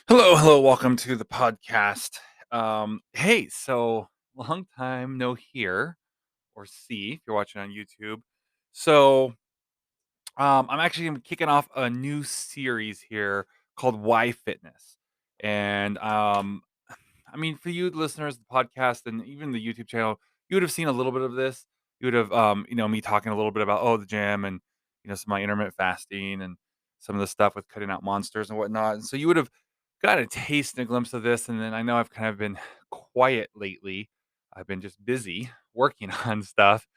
Hello, hello, welcome to the podcast. Hey, so long time no hear or see if you're watching on YouTube. So, I'm actually gonna be kicking off a new series here called Why Fitness. And I mean, for you listeners, the podcast and even the YouTube channel, you would have seen a little bit of this. You would have, me talking a little bit about the gym and some of my intermittent fasting and some of the stuff with cutting out monsters and whatnot. And so you would have got a taste and a glimpse of this. And then I know I've kind of been quiet lately. I've been just busy working on stuff,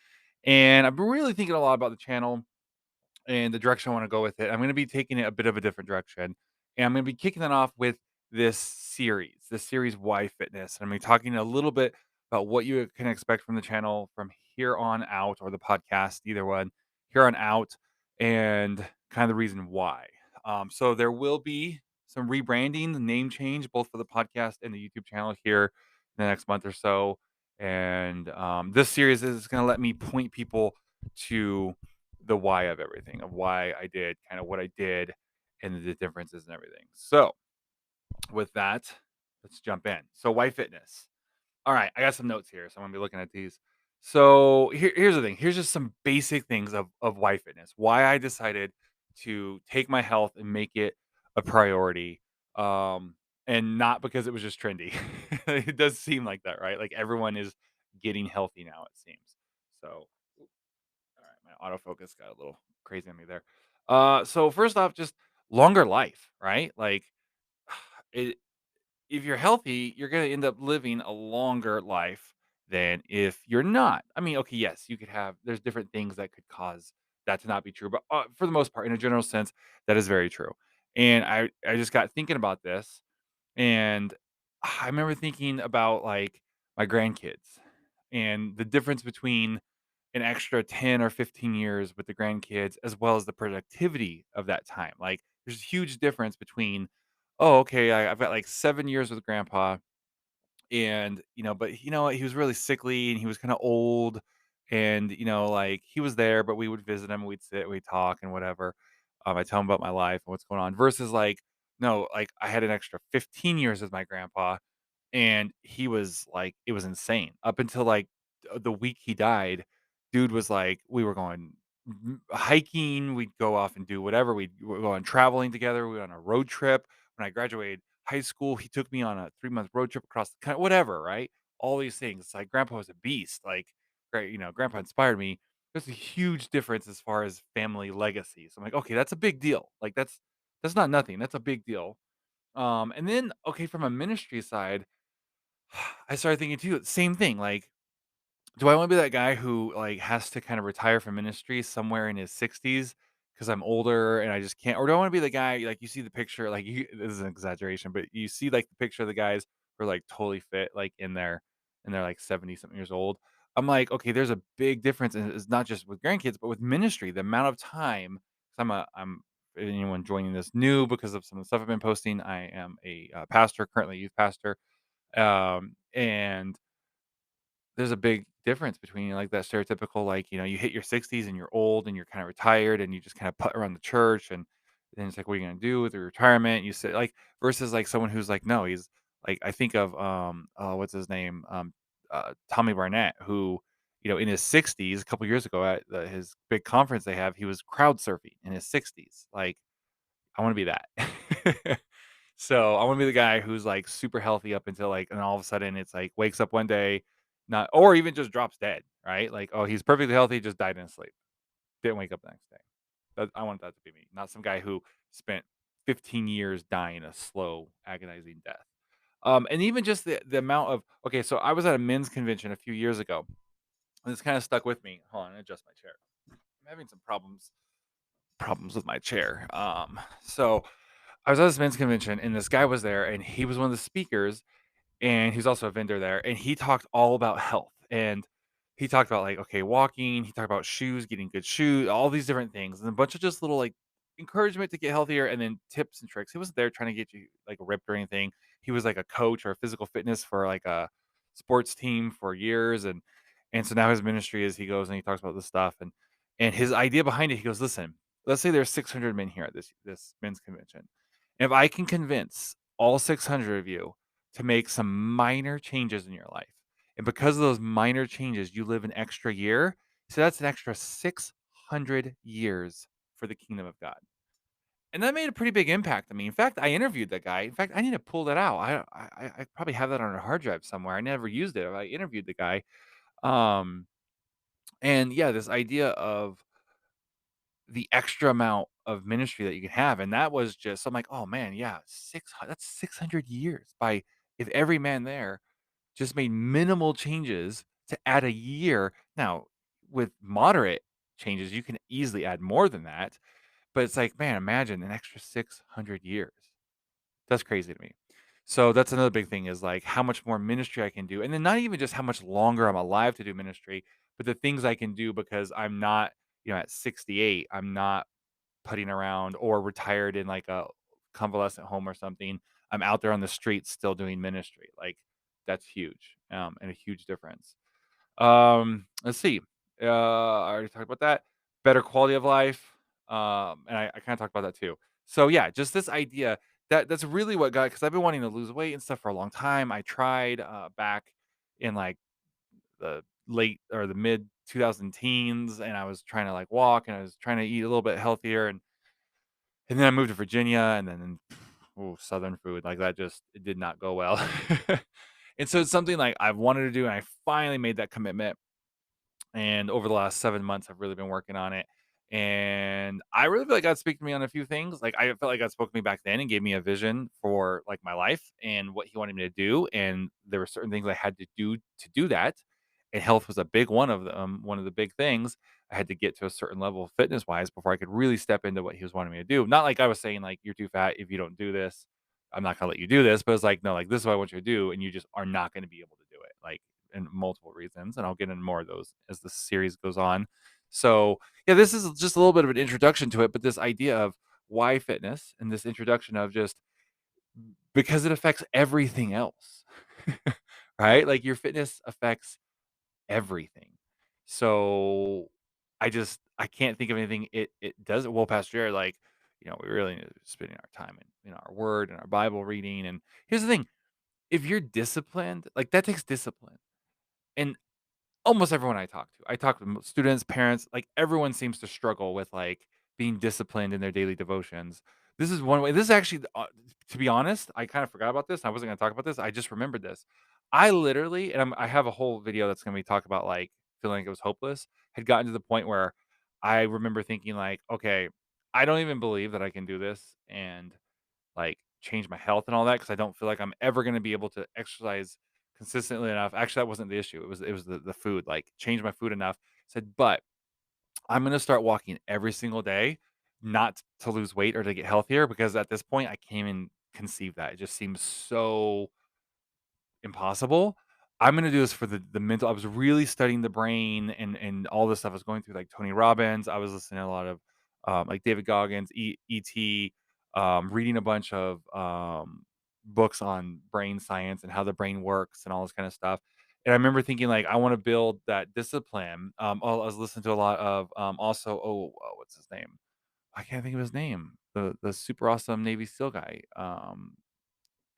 and I've been really thinking a lot about the channel and the direction I wanna go with it. I'm gonna be taking it a bit of a different direction, and I'm gonna be kicking it off with this series Why Fitness. I'm gonna be talking a little bit about what you can expect from the channel from here on out, or the podcast, either one, here on out, and kind of the reason why. So there will be some rebranding, name change, both for the podcast and the YouTube channel here in the next month or so. And this series is gonna let me point people to the why of everything, of why I did kind of what I did and the differences and everything. So, with that, let's jump in. So, why fitness? All right, I got some notes here, so I'm gonna be looking at these. So, here's the thing. Here's just some basic things of why fitness. Why I decided to take my health and make it a priority, and not because it was just trendy. It does seem like that, right? Like everyone is getting healthy now. It seems so. All right, my autofocus got a little crazy on me there. So first off, just longer life, right? Like, it, if you're healthy, you're gonna end up living a longer life than if you're not. I mean, okay, yes, you could have. There's different things that could cause that to not be true, but for the most part, in a general sense, that is very true. And I just got thinking about this, and I remember thinking about like my grandkids and the difference between an extra 10 or 15 years with the grandkids as well as the productivity of that time. Like there's a huge difference between, oh, okay, I've got like 7 years with grandpa, and but what, he was really sickly and he was kind of old, and like he was there, but we would visit him, we'd sit, we'd talk and whatever. I tell him about my life and what's going on versus like, no, like I had an extra 15 years with my grandpa, and he was like, it was insane up until like the week he died. Dude was like, we were going hiking, we'd go off and do whatever, we'd go on traveling together, we went on a road trip. When I graduated high school, he took me on a 3-month road trip across the country, whatever, right? All these things. It's like grandpa was a beast. Like, great, grandpa inspired me. There's a huge difference as far as family legacy. So I'm like, okay, that's a big deal. Like that's not nothing. That's a big deal. And then okay, from a ministry side, I started thinking too, same thing. Like, do I wanna be that guy who, like, has to kind of retire from ministry somewhere in his 60s because 'cause I'm older and I just can't, or do I wanna be the guy, like, you see the picture, like, you this is an exaggeration, but you see, like, the picture of the guys who are, like, totally fit, like, in their, like, 70 something years old. I'm like, "Okay, there's a big difference," and it's not just with grandkids, but with ministry, the amount of time, 'cause I'm anyone joining this new because of some of the stuff I've been posting, I am a, pastor, currently a youth pastor, and there's a big difference between, like, that stereotypical, like, you hit your 60s and you're old and you're kinda retired and you just kinda putt around the church, and then it's like, "What are you gonna do with your retirement?" You say, like, versus, like, someone who's like, no, he's like, I think of, oh, what's his name? Tommy Barnett, who, in his 60s, a couple years ago at his big conference they have, he was crowd surfing in his 60s. Like, I wanna be that. So, I wanna be the guy who's, like, super healthy up until, like, and all of a sudden it's like wakes up one day, not, or even just drops dead, right? Like, oh, he's perfectly healthy, just died in his sleep. Didn't wake up the next day. I want that to be me, not some guy who spent 15 years dying a slow, agonizing death. And even just the amount of, okay, so I was at a men's convention a few years ago, and this kinda stuck with me. Hold on, adjust my chair. I'm having some problems with my chair. So I was at this men's convention and this guy was there and he was one of the speakers, and he's also a vendor there, and he talked all about health, and he talked about, like, okay, walking, he talked about shoes, getting good shoes, all these different things, and a bunch of just little, like, encouragement to get healthier, and then tips and tricks. He wasn't there trying to get you, like, ripped or anything. He was like a coach or a physical fitness for, like, a sports team for years, and so now his ministry is he goes and he talks about this stuff, and his idea behind it, he goes, "Listen, let's say there's 600 men here at this men's convention. If I can convince all 600 of you, to make some minor changes in your life. And because of those minor changes, you live an extra year. So that's an extra 600 years for the kingdom of God. And that made a pretty big impact on me. In fact, I interviewed that guy. In fact, I need to pull that out. I probably have that on a hard drive somewhere. I never used it. I interviewed the guy. Um, and yeah, this idea of the extra amount of ministry that you can have, and that was just I'm like, "Oh, man, yeah, 600 years by if every man there just made minimal changes to add a year." Now, with moderate changes, you can easily add more than that, but it's like, man, imagine an extra 600 years. That's crazy to me. So that's another big thing is like how much more ministry I can do. And then not even just how much longer I'm alive to do ministry, but the things I can do because I'm not, at 68, I'm not putting around or retired in like a convalescent home or something. I'm out there on the streets still doing ministry. Like that's huge, and a huge difference. Let's see. I already talked about that. Better quality of life. And I kind of talked about that too. So yeah, just this idea that's really what got because I've been wanting to lose weight and stuff for a long time. I tried back in like the late or the mid 2000 teens, and I was trying to like walk and I was trying to eat a little bit healthier, and then I moved to Virginia, and then Southern food like that just it did not go well. And so it's something like I've wanted to do, and I finally made that commitment, and over the last 7 months, I've really been working on it, and I really feel like God speak to me on a few things. Like, I felt like God spoke to me back then and gave me a vision for, like, my life and what He wanted me to do, and there were certain things I had to do that, and health was a big one of them, one of the big things. I had to get to a certain level fitness-wise before I could really step into what He was wanting me to do. Not like I was saying, like, "You're too fat. If you don't do this, I'm not gonna let you do this," but it's like, "No, like, this is what I want you to do, and you just are not gonna be able to do it." Like, and multiple reasons, and I'll get into more of those as the series goes on. So, yeah, this is just a little bit of an introduction to it, but this idea of why fitness and this introduction of just because it affects everything else, right? Like your fitness affects everything. So I can't think of anything it doesn't. Well, Pastor Jared, like, we really need to be spending our time in our word and our Bible reading. And here's the thing: if you're disciplined, like that takes discipline. And almost everyone I talk to students, parents, like, everyone seems to struggle with, like, being disciplined in their daily devotions. This is one way this is actually, to be honest, I kinda forgot about this, I wasn't gonna talk about this, I just remembered this. I literally and I have a whole video that's gonna be talk about, like, feeling like it was hopeless, had gotten to the point where I remember thinking, like, "Okay, I don't even believe that I can do this," and like, change my health and all that because I don't feel like I'm ever gonna be able to exercise consistently enough. Actually, that wasn't the issue. It was the food, like, change my food enough. Said, "But I'm gonna start walking every single day, not to lose weight or to get healthier, because at this point, I can't even conceive that. It just seems so impossible. I'm gonna do this for the mental." I was really studying the brain and all this stuff. I was going through, like, Tony Robbins. I was listening to a lot of, like, David Goggins, E.T., reading a bunch of, books on brain science and how the brain works and all this kinda stuff, and I remember thinking, like, I wanna build that discipline. I was listening to a lot of, also what's his name? I can't think of his name. The super awesome Navy SEAL guy.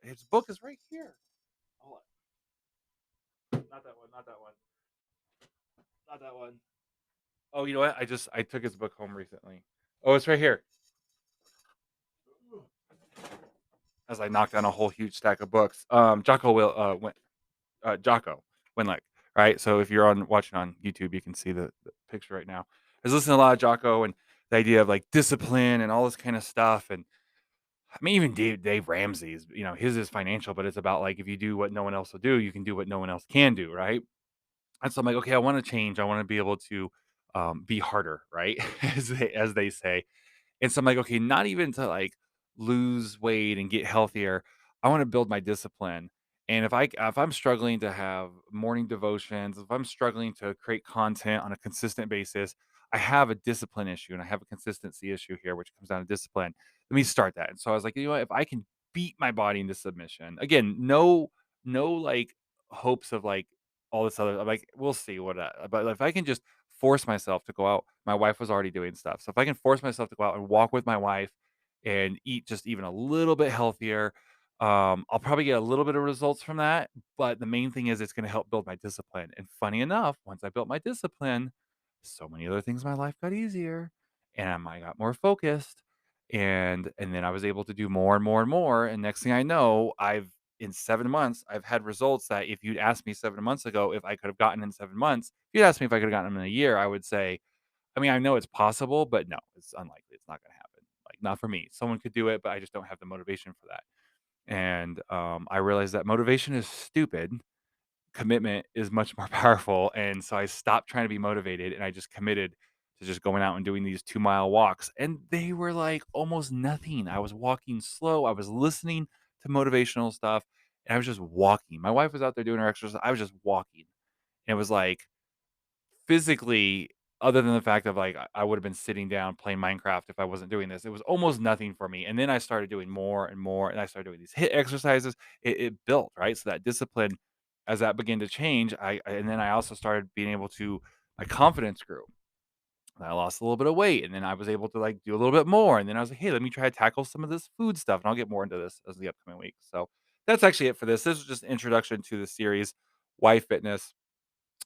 His book is right here. Hold on. Not that one, not that one. Not that one. Oh, you know what? I took his book home recently. Oh, it's right here. As I knocked down a whole huge stack of books. Jocko Winlick, right? So if you're on watching on YouTube, you can see the picture right now. I was listening to a lot of Jocko and the idea of like discipline and all this kind of stuff. And I mean, even Dave Ramsey's, his is financial, but it's about like if you do what no one else will do, you can do what no one else can do, right? And so I'm like, okay, I want to change. I want to be able to be harder, right? As they say. And so I'm like, okay, not even to like lose weight and get healthier. I want to build my discipline. And if I'm struggling to have morning devotions, if I'm struggling to create content on a consistent basis, I have a discipline issue and I have a consistency issue here, which comes down to discipline. Let me start that. And so I was like, you know what, if I can beat my body into submission, again, no like hopes of like all this other, I'm like, we'll see what, but if I can just force myself to go out. My wife was already doing stuff. So if I can force myself to go out and walk with my wife and eat just even a little bit healthier, I'll probably get a little bit of results from that, but the main thing is it's gonna help build my discipline, and funny enough, once I built my discipline, so many other things in my life got easier, and I got more focused, and then I was able to do more and more and more, and next thing I know, I've in 7 months, I've had results that if you'd asked me 7 months ago if I could have gotten in 7 months, if you'd asked me if I could have gotten them in a year, I would say, I mean, I know it's possible, but no, it's unlikely, it's not gonna happen, like, not for me. Someone could do it, but I just don't have the motivation for that. And, I realized that motivation is stupid, commitment is much more powerful, and so I stopped trying to be motivated, and I just committed to just going out and doing these 2-mile walks, and they were, like, almost nothing. I was walking slow, I was listening to motivational stuff, and I was just walking. My wife was out there doing her exercise, I was just walking. And it was like physically, other than the fact of, like, I would've been sitting down playing Minecraft if I wasn't doing this, it was almost nothing for me, and then I started doing more and more, and I started doing these HIIT exercises, it built, right? So that discipline, as that began to change, and then I also started being able to my confidence grew, and I lost a little bit of weight, and then I was able to, like, do a little bit more, and then I was like, "Hey, let me try to tackle some of this food stuff," and I'll get more into this as the upcoming weeks, so that's actually it for this. This is just an introduction to the series, Why Fitness?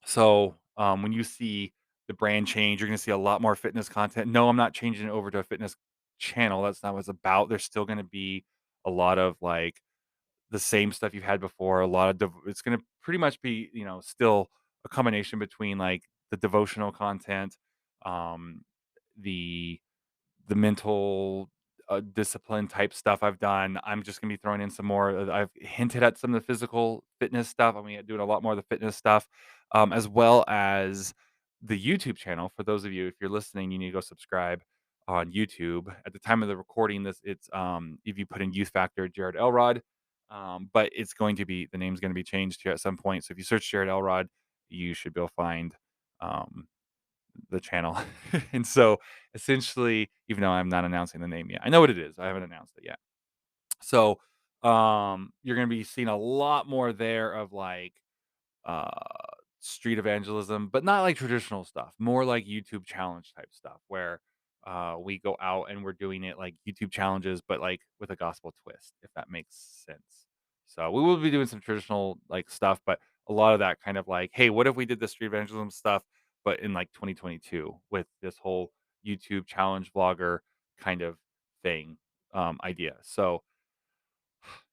So, when you see the brand change, you're gonna see a lot more fitness content. No, I'm not changing it over to a fitness channel. That's not what it's about. There's still gonna be a lot of like the same stuff you've had before. A lot of it's gonna pretty much be, still a combination between like the devotional content, um, the mental, discipline type stuff I've done. I'm just gonna be throwing in some more. I've hinted at some of the physical fitness stuff. I'm gonna be doing a lot more of the fitness stuff, as well as the YouTube channel. For those of you, if you're listening, you need to go subscribe on YouTube. At the time of the recording, this it's if you put in Youth Factor Jared Elrod, but it's going to be the name's going to be changed here at some point. So if you search Jared Elrod, you should be able to find um, the channel. And so, essentially, even though I'm not announcing the name yet, I know what it is, I haven't announced it yet. So, you're gonna be seeing a lot more there of, like, uh, street evangelism, but not like traditional stuff, more like YouTube challenge type stuff where we go out and we're doing it like YouTube challenges, but like with a gospel twist, if that makes sense. So we will be doing some traditional like stuff, but a lot of that kind of like, hey, what if we did the street evangelism stuff, but in like 2022 with this whole YouTube challenge vlogger kind of thing idea. So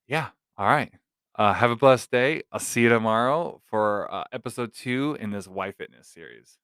yeah. All right. Have a blessed day. I'll see you tomorrow for episode 2 in this Why Fitness series.